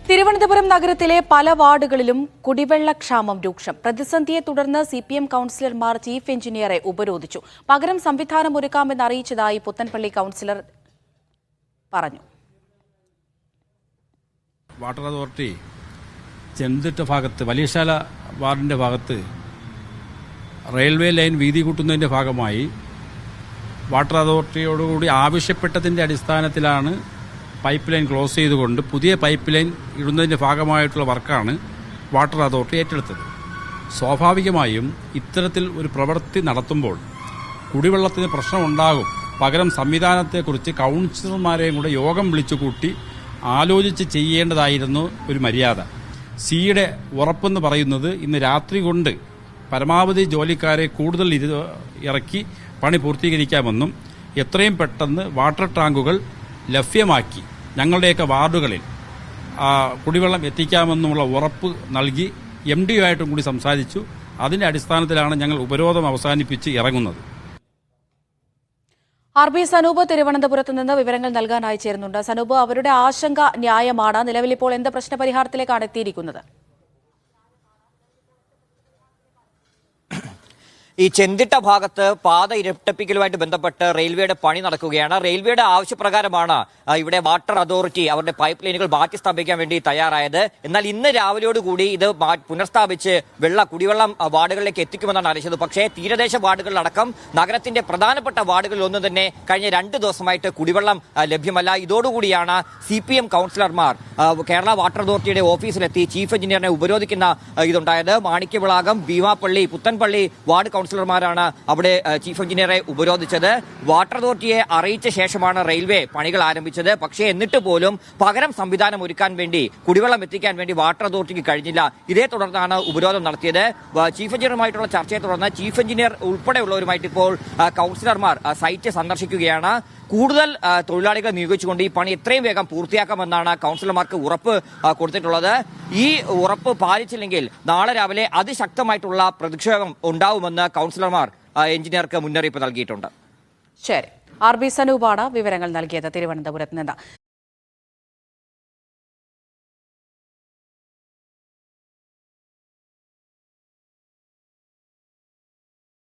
തിരുവനന്തപുരം നഗരത്തിലെ പല വാർഡുകളിലും കുടിവെള്ളക്ഷാമം രൂക്ഷം. പ്രതിസന്ധിയെ തുടർന്ന് സിപിഎം കൌൺസിലർമാർ ചീഫ് എഞ്ചിനീയറെ ഉപരോധിച്ചു. പകരം സംവിധാനമൊരുക്കാമെന്ന് അറിയിച്ചതായി പുത്തൻപള്ളി കൌൺസിലർ പറഞ്ഞു. വാട്ടർ അതോറിറ്റി ചെന്തിട്ട ഭാഗത്ത് വലിയശാല വാർഡിന്റെ ഭാഗത്ത് റെയിൽവേ ലൈൻ വീതി കൂട്ടുന്നതിന്റെ ഭാഗമായി വാട്ടർ അതോറിറ്റിയോടുകൂടി ആവശ്യപ്പെട്ടതിന്റെ അടിസ്ഥാനത്തിലാണ് പൈപ്പ് ലൈൻ ക്ലോസ് ചെയ്തുകൊണ്ട് പുതിയ പൈപ്പ് ലൈൻ ഇടുന്നതിന്റെ ഭാഗമായിട്ടുള്ള വർക്കാണ് വാട്ടർ അതോറിറ്റി ഏറ്റെടുത്തത്. സ്വാഭാവികമായും ഇത്തരത്തിൽ ഒരു പ്രവൃത്തി നടത്തുമ്പോൾ കുടിവെള്ളത്തിന് പ്രശ്നമുണ്ടാകും. പകരം സംവിധാനത്തെക്കുറിച്ച് കൌൺസിലർമാരെയും കൂടെ യോഗം വിളിച്ചുകൂട്ടി ആലോചിച്ച് ചെയ്യേണ്ടതായിരുന്നു ഒരു മര്യാദ. സിയുടെ ഉറപ്പെന്ന് പറയുന്നത് ഇന്ന് രാത്രി കൊണ്ട് പരമാവധി ജോലിക്കാരെ കൂടുതൽ ഇറക്കി പണി പൂർത്തീകരിക്കാമെന്നും എത്രയും പെട്ടെന്ന് വാട്ടർ ടാങ്കുകൾ ലഭ്യമാക്കി ഞങ്ങളുടെയൊക്കെ വാർഡുകളിൽ കുടിവെള്ളം എത്തിക്കാമെന്നുമുള്ള ഉറപ്പ് നൽകി MD-യുമായിട്ടും കൂടി സംസാരിച്ചു. അതിന്റെ അടിസ്ഥാനത്തിലാണ് ഞങ്ങൾ ഉപരോധം അവസാനിപ്പിച്ച് ഇറങ്ങുന്നത്. RB സനൂപ് തിരുവനന്തപുരത്ത് നിന്ന് വിവരങ്ങൾ നൽകാനായി ചേരുന്നുണ്ട്. സനൂപ്, അവരുടെ ആശങ്ക ന്യായമാണ്. നിലവിൽ ഇപ്പോൾ എന്ത് പ്രശ്നപരിഹാരത്തിലേക്കാണ് എത്തിയിരിക്കുന്നത്? ഈ ചെന്തിട്ട ഭാഗത്ത് പാത ഇരട്ടപ്പിക്കലുമായിട്ട് ബന്ധപ്പെട്ട് റെയിൽവേയുടെ പണി നടക്കുകയാണ്. റെയിൽവേയുടെ ആവശ്യപ്രകാരമാണ് ഇവിടെ വാട്ടർ അതോറിറ്റി അവരുടെ പൈപ്പ് ലൈനുകൾ മാറ്റി സ്ഥാപിക്കാൻ വേണ്ടി തയ്യാറായത്. എന്നാൽ ഇന്ന് രാവിലെയോടുകൂടി ഇത് പുനഃസ്ഥാപിച്ച് കുടിവെള്ളം വാർഡുകളിലേക്ക് എത്തിക്കുമെന്നാണ് അറിയിച്ചത്. പക്ഷേ തീരദേശ വാർഡുകളിലടക്കം നഗരത്തിന്റെ പ്രധാനപ്പെട്ട വാർഡുകളിലൊന്നും തന്നെ കഴിഞ്ഞ 2 ദിവസമായിട്ട് കുടിവെള്ളം ലഭ്യമല്ല. ഇതോടുകൂടിയാണ് CPM കൌൺസിലർമാർ കേരള വാട്ടർ അതോറിറ്റിയുടെ ഓഫീസിലെത്തി ചീഫ് എഞ്ചിനീയറിനെ ഉപരോധിക്കുന്ന ഇതുണ്ടായത്. മാണിക്യവിളാകം, ഭീമാപ്പള്ളി, പുത്തൻപള്ളി വാർഡ് കൌൺസിലർമാരാണ് അവിടെ ചീഫ് എഞ്ചിനീയറെ ഉപരോധിച്ചത്. വാട്ടർ അതോറിറ്റിയെ അറിയിച്ച ശേഷമാണ് റെയിൽവേ പണികൾ ആരംഭിച്ചത്. പക്ഷേ എന്നിട്ട് പോലും പകരം സംവിധാനം ഒരുക്കാൻ വേണ്ടി കുടിവെള്ളം എത്തിക്കാൻ വേണ്ടി വാട്ടർ അതോറിറ്റിക്ക് കഴിഞ്ഞില്ല. ഇതേ തുടർന്നാണ് ഉപരോധം നടത്തിയത്. ചീഫ് എഞ്ചിനീയറുമായിട്ടുള്ള ചർച്ചയെ തുടർന്ന് ചീഫ് എഞ്ചിനീയർ ഉൾപ്പെടെയുള്ളവരുമായിട്ട് ഇപ്പോൾ കൌൺസിലർമാർ സൈറ്റ് സന്ദർശിക്കുകയാണ്. കൂടുതൽ തൊഴിലാളികളെ നിയോഗിച്ചുകൊണ്ട് ഈ പണി എത്രയും വേഗം പൂർത്തിയാക്കാമെന്നാണ് കൌൺസിലർമാർക്ക് ഉറപ്പ് കൊടുത്തിട്ടുള്ളത്. ഈ ഉറപ്പ് പാലിച്ചില്ലെങ്കിൽ നാളെ രാവിലെ അതിശക്തമായിട്ടുള്ള പ്രതിഷേധം ഉണ്ടാവുമെന്ന് കൌൺസിലർമാർ എഞ്ചിനീയർക്ക് മുന്നറിയിപ്പ് നൽകിയിട്ടുണ്ട്. ശരി, RB സനൂപാണ് വിവരങ്ങൾ നൽകിയത് തിരുവനന്തപുരത്ത് നിന്ന്.